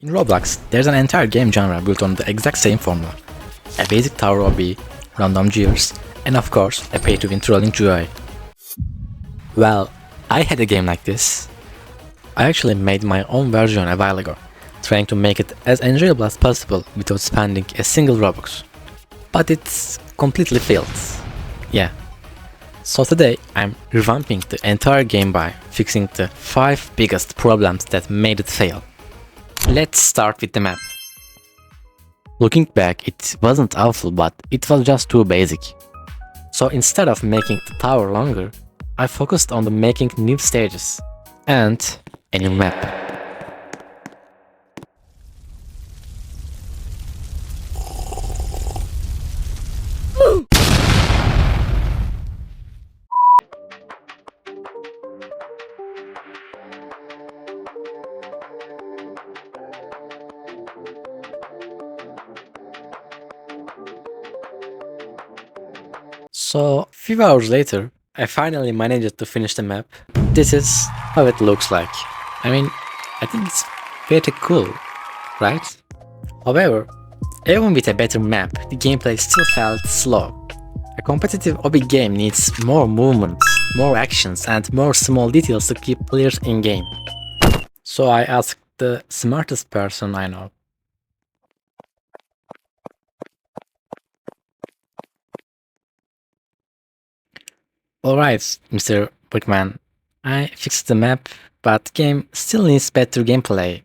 In Roblox, there's an entire game genre built on the exact same formula. A basic tower obby, random gears, and of course, a pay-to-win trolling GUI. Well, I had a game like this. I actually made my own version a while ago, trying to make it as enjoyable as possible without spending a single Robux. But it's completely failed. Yeah. So today, I'm revamping the entire game by fixing the 5 biggest problems that made it fail. Let's start with the map. Looking back, it wasn't awful, but it was just too basic. So instead of making the tower longer, I focused on making new stages and a new map. So, a few hours later, I finally managed to finish the map. This is how it looks like. I mean, I think it's pretty cool, right? However, even with a better map, the gameplay still felt slow. A competitive obby game needs more movements, more actions, and more small details to keep players in game. So I asked the smartest person I know. Alright, Mr. Brickman, I fixed the map, but the game still needs better gameplay.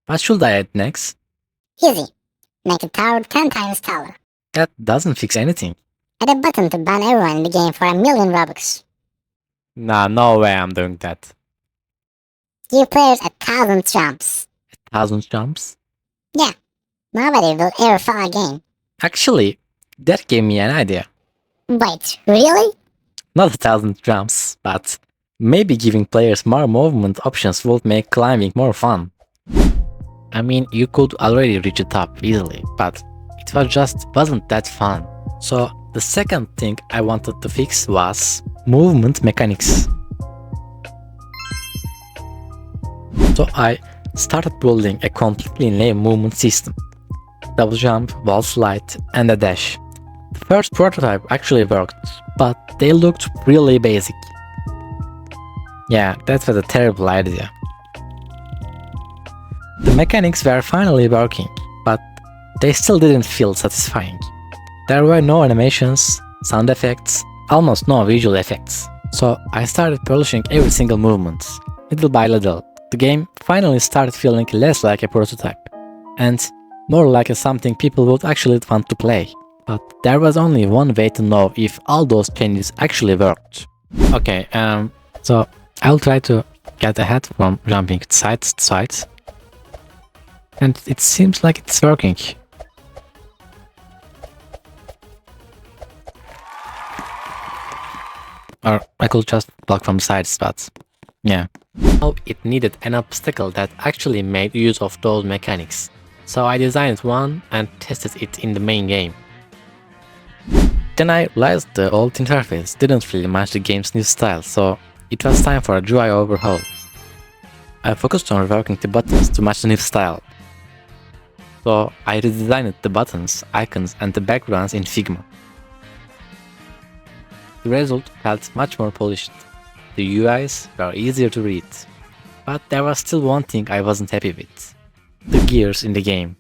What should I add next? Easy. Make the tower 10 times taller. That doesn't fix anything. Add a button to ban everyone in the game for 1,000,000 Robux. Nah, no way I'm doing that. Give players 1,000 jumps. 1,000 jumps? Yeah, nobody will ever fall again. Actually, that gave me an idea. Wait, really? Not 1,000 jumps, but maybe giving players more movement options would make climbing more fun. I mean, you could already reach the top easily, but it wasn't that fun. So the second thing I wanted to fix was movement mechanics. So I started building a completely new movement system. Double jump, wall slide, and a dash. The first prototype actually worked, but they looked really basic. Yeah, that was a terrible idea. The mechanics were finally working, but they still didn't feel satisfying. There were no animations, sound effects, almost no visual effects. So I started polishing every single movement. Little by little, the game finally started feeling less like a prototype, and more like something people would actually want to play. But there was only one way to know if all those changes actually worked. Okay, so I'll try to get ahead from jumping side to side. And it seems like it's working. Or I could just block from sides, but yeah. Now it needed an obstacle that actually made use of those mechanics. So I designed one and tested it in the main game. Then I realized the old interface didn't really match the game's new style, so it was time for a GUI overhaul. I focused on reworking the buttons to match the new style. So I redesigned the buttons, icons, and the backgrounds in Figma. The result felt much more polished. The UIs were easier to read. But there was still one thing I wasn't happy with: the gears in the game.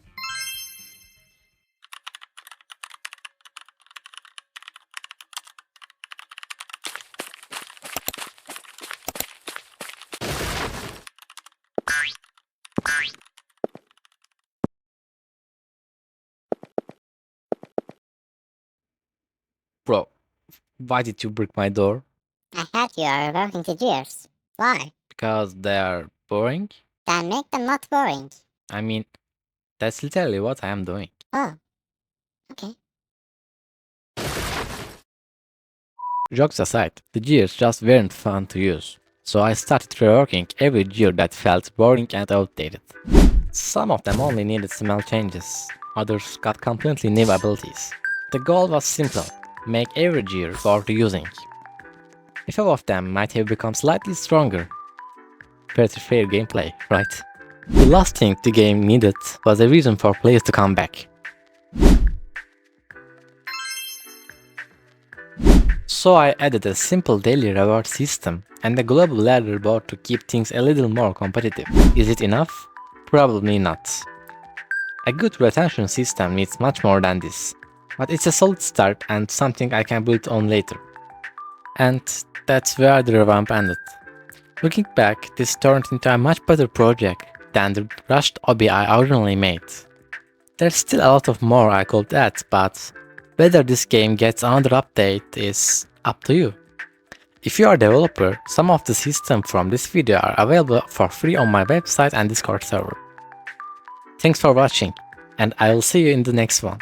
Bro, why did you break my door? I thought you are reworking the gears. Why? Because they are boring? Then make them not boring. I mean, that's literally what I am doing. Oh. Okay. Jokes aside, the gears just weren't fun to use. So I started reworking every gear that felt boring and outdated. Some of them only needed small changes, others got completely new abilities. The goal was simple: make every gear worth using. A few of them might have become slightly stronger. Pretty fair gameplay, right? The last thing the game needed was a reason for players to come back. So I added a simple daily reward system and a global leaderboard to keep things a little more competitive. Is it enough? Probably not. A good retention system needs much more than this, but it's a solid start and something I can build on later. And that's where the revamp ended. Looking back, this turned into a much better project than the rushed Obby I originally made. There's still a lot of more I could add, but whether this game gets another update is up to you. If you are a developer, some of the systems from this video are available for free on my website and Discord server. Thanks for watching, and I will see you in the next one.